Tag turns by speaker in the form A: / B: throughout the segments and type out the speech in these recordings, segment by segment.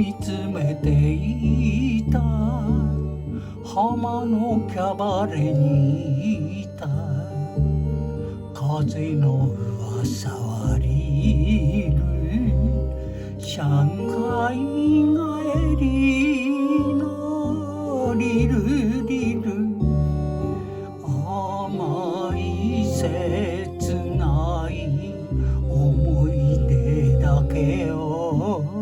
A: 見つめていた浜のキャバレーにいた風の噂はリル上海帰りのリルリル甘い切ない思い出だけを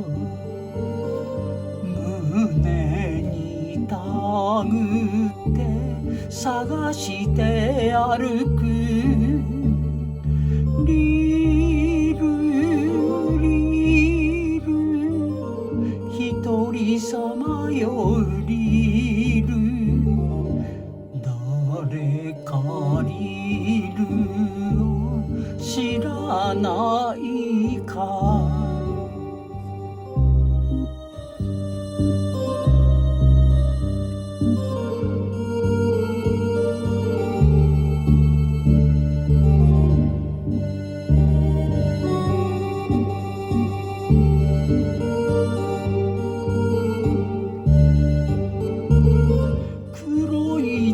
A: 胸にたぐって探して歩くリルリル一人さまよリル誰かリルを知らないか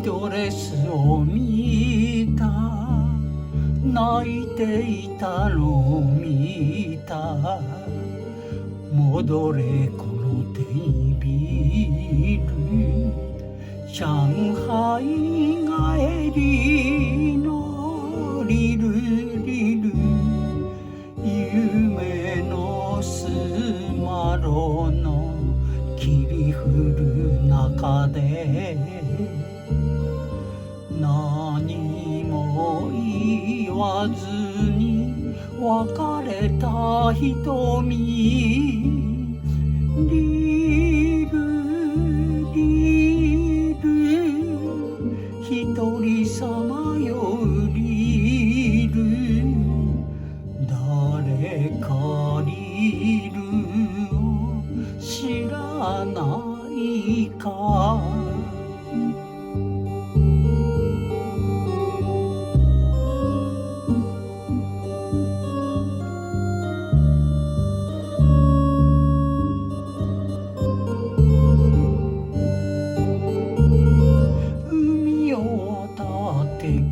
A: ドレスを見た泣いていたのを見た戻れこのテービル上海帰りのリルリル夢のスマロの霧降る中で何も言わずに別れた瞳リルリル一人さまよリル誰かリルを知らないか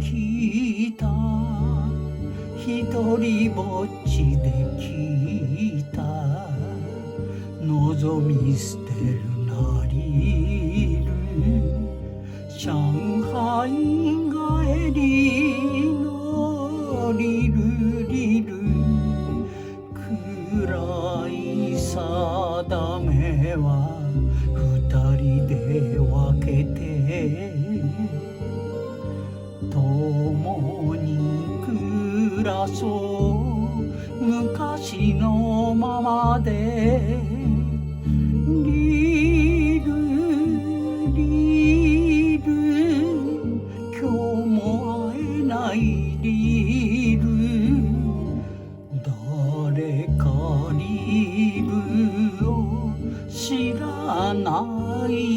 A: 聞いた一人ぼっちで聞いた望み捨てるなリル上海帰りのリルリル暗い定めは二人で分けて共に暮らそう昔のままでリルリル今日も会えないリル誰かリルを知らない